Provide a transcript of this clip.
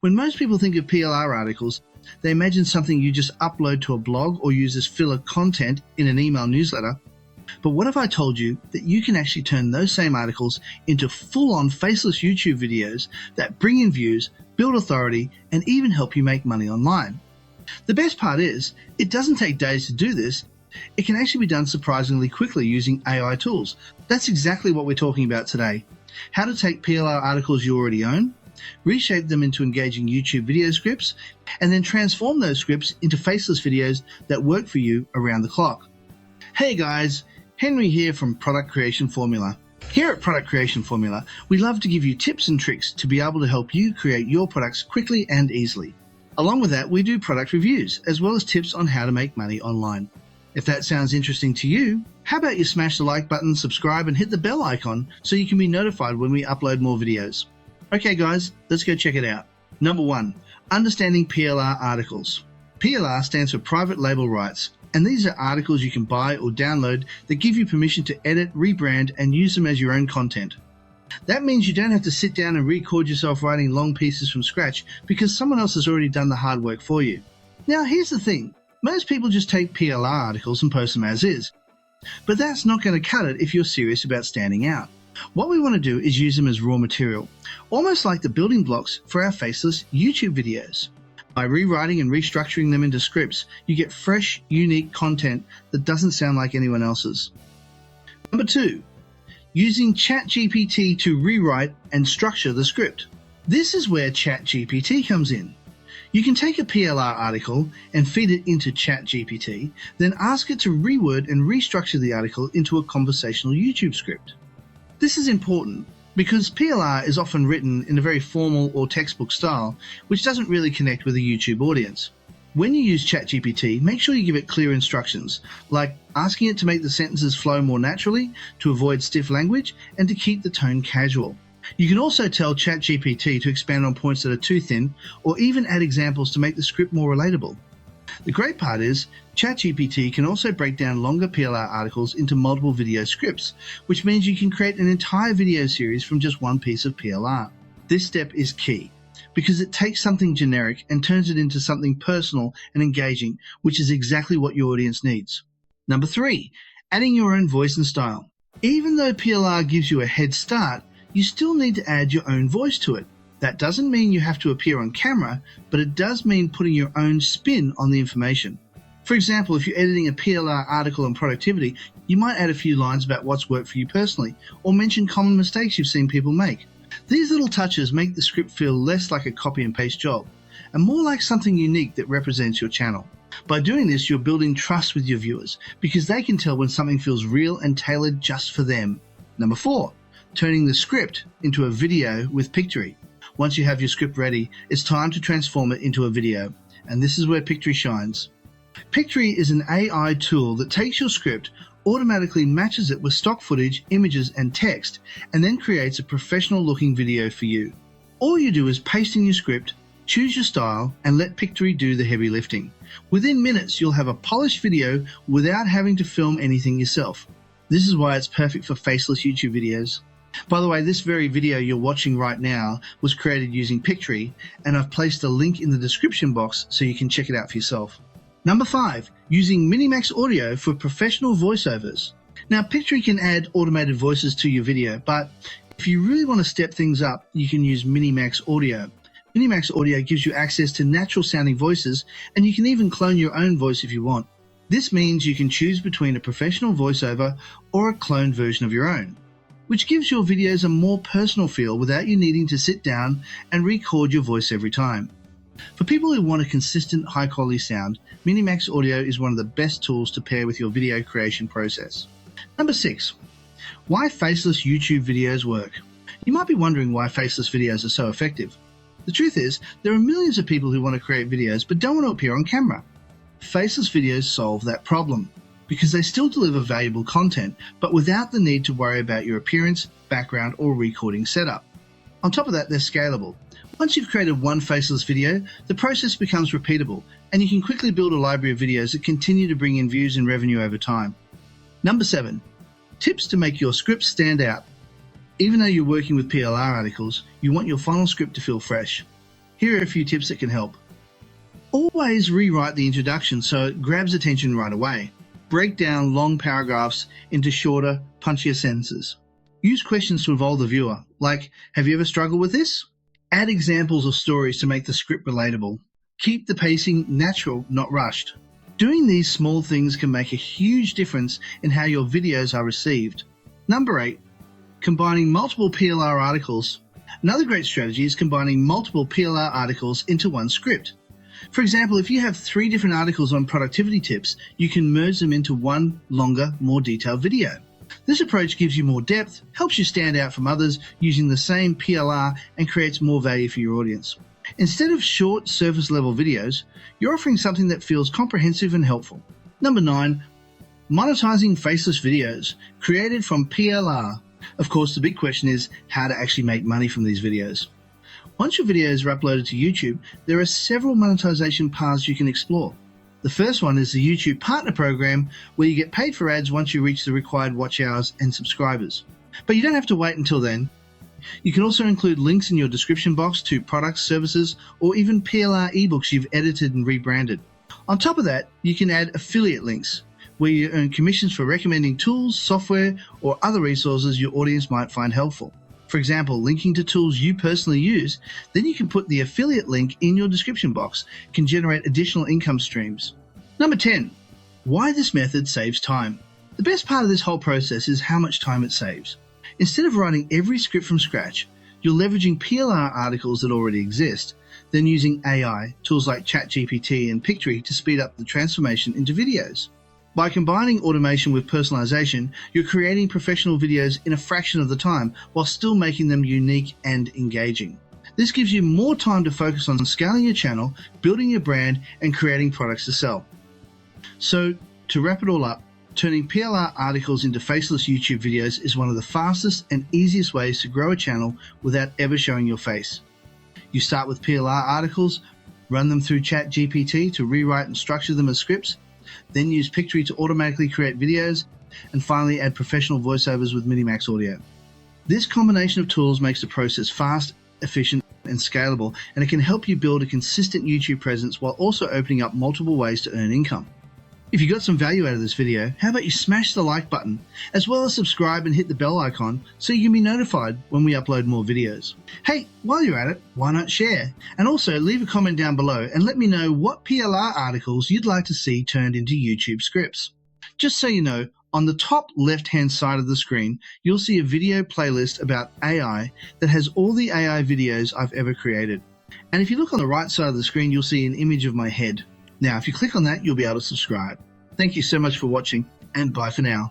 When most people think of PLR articles, they imagine something you just upload to a blog or use as filler content in an email newsletter. But what if I told you that you can actually turn those same articles into full-on faceless YouTube videos that bring in views, build authority, and even help you make money online? The best part is, it doesn't take days to do this. It can actually be done surprisingly quickly using AI tools. That's exactly what we're talking about today. How to take PLR articles you already own, reshape them into engaging YouTube video scripts, and then transform those scripts into faceless videos that work for you around the clock. Hey guys, Henry here from Product Creation Formula. Here at Product Creation Formula, we love to give you tips and tricks to be able to help you create your products quickly and easily. Along with that, we do product reviews, as well as tips on how to make money online. If that sounds interesting to you, how about you smash the like button, subscribe, and hit the bell icon so you can be notified when we upload more videos. Okay guys, let's go check it out. Number 1, understanding PLR articles. PLR stands for Private Label Rights, and these are articles you can buy or download that give you permission to edit, rebrand, and use them as your own content. That means you don't have to sit down and record yourself writing long pieces from scratch because someone else has already done the hard work for you. Now here's the thing, most people just take PLR articles and post them as is. But that's not going to cut it if you're serious about standing out. What we want to do is use them as raw material, almost like the building blocks for our faceless YouTube videos. By rewriting and restructuring them into scripts, you get fresh, unique content that doesn't sound like anyone else's. Number 2, using ChatGPT to rewrite and structure the script. This is where ChatGPT comes in. You can take a PLR article and feed it into ChatGPT, then ask it to reword and restructure the article into a conversational YouTube script. This is important because PLR is often written in a very formal or textbook style, which doesn't really connect with a YouTube audience. When you use ChatGPT, make sure you give it clear instructions, like asking it to make the sentences flow more naturally, to avoid stiff language, and to keep the tone casual. You can also tell ChatGPT to expand on points that are too thin, or even add examples to make the script more relatable. The great part is, ChatGPT can also break down longer PLR articles into multiple video scripts, which means you can create an entire video series from just one piece of PLR. This step is key, because it takes something generic and turns it into something personal and engaging, which is exactly what your audience needs. Number 3, adding your own voice and style. Even though PLR gives you a head start, you still need to add your own voice to it. That doesn't mean you have to appear on camera, but it does mean putting your own spin on the information. For example, if you're editing a PLR article on productivity, you might add a few lines about what's worked for you personally, or mention common mistakes you've seen people make. These little touches make the script feel less like a copy and paste job, and more like something unique that represents your channel. By doing this, you're building trust with your viewers, because they can tell when something feels real and tailored just for them. Number 4, turning the script into a video with 𝗣𝗒𝗄ry. Once you have your script ready, it's time to transform it into a video, and this is where 𝗣𝗒𝗄ry shines. 𝗣𝗒𝗄ry is an AI tool that takes your script, automatically matches it with stock footage, images, and text, and then creates a professional-looking video for you. All you do is paste in your script, choose your style, and let 𝗣𝗒𝗄ry do the heavy lifting. Within minutes, you'll have a polished video without having to film anything yourself. This is why it's perfect for faceless YouTube videos. By the way, this very video you're watching right now was created using 𝗣𝗒𝗄ry, and I've placed a link in the description box so you can check it out for yourself. Number 5, using Minimax Audio for professional voiceovers. Now, 𝗣𝗒𝗄ry can add automated voices to your video, but if you really want to step things up, you can use Minimax Audio. Minimax Audio gives you access to natural sounding voices, and you can even clone your own voice if you want. This means you can choose between a professional voiceover or a cloned version of your own, which gives your videos a more personal feel without you needing to sit down and record your voice every time. For people who want a consistent, high-quality sound, Minimax Audio is one of the best tools to pair with your video creation process. Number 6, why faceless YouTube videos work. You might be wondering why faceless videos are so effective. The truth is, there are millions of people who want to create videos but don't want to appear on camera. Faceless videos solve that problem, because they still deliver valuable content, but without the need to worry about your appearance, background, or recording setup. On top of that, they're scalable. Once you've created one faceless video, the process becomes repeatable, and you can quickly build a library of videos that continue to bring in views and revenue over time. Number 7, tips to make your script stand out. Even though you're working with PLR articles, you want your final script to feel fresh. Here are a few tips that can help. Always rewrite the introduction so it grabs attention right away. Break down long paragraphs into shorter, punchier sentences. Use questions to involve the viewer, like, have you ever struggled with this? Add examples or stories to make the script relatable. Keep the pacing natural, not rushed. Doing these small things can make a huge difference in how your videos are received. Number 8, combining multiple PLR articles. Another great strategy is combining multiple PLR articles into one script. For example, if you have 3 different articles on productivity tips, you can merge them into one longer, more detailed video. This approach gives you more depth, helps you stand out from others using the same PLR, and creates more value for your audience. Instead of short, surface-level videos, you're offering something that feels comprehensive and helpful. Number 9, monetizing faceless videos created from PLR. Of course, the big question is how to actually make money from these videos. Once your videos are uploaded to YouTube, there are several monetization paths you can explore. The first one is the YouTube Partner Program, where you get paid for ads once you reach the required watch hours and subscribers. But you don't have to wait until then. You can also include links in your description box to products, services, or even PLR ebooks you've edited and rebranded. On top of that, you can add affiliate links, where you earn commissions for recommending tools, software, or other resources your audience might find helpful. For example, linking to tools you personally use, then you can put the affiliate link in your description box, can generate additional income streams. Number 10, why this method saves time. The best part of this whole process is how much time it saves. Instead of writing every script from scratch, you're leveraging PLR articles that already exist, then using AI, tools like ChatGPT and Pictory to speed up the transformation into videos. By combining automation with personalization, you're creating professional videos in a fraction of the time while still making them unique and engaging. This gives you more time to focus on scaling your channel, building your brand, and creating products to sell. So, to wrap it all up, turning PLR articles into faceless YouTube videos is one of the fastest and easiest ways to grow a channel without ever showing your face. You start with PLR articles, run them through ChatGPT to rewrite and structure them as scripts, then use Pictory to automatically create videos, and finally add professional voiceovers with Minimax audio. This combination of tools makes the process fast, efficient, and scalable, and it can help you build a consistent YouTube presence while also opening up multiple ways to earn income. If you got some value out of this video, how about you smash the like button, as well as subscribe and hit the bell icon so you can be notified when we upload more videos. Hey, while you're at it, why not share? And also leave a comment down below and let me know what PLR articles you'd like to see turned into YouTube scripts. Just so you know, on the top left-hand side of the screen, you'll see a video playlist about AI that has all the AI videos I've ever created. And if you look on the right side of the screen, you'll see an image of my head. Now, if you click on that, you'll be able to subscribe. Thank you so much for watching, and bye for now.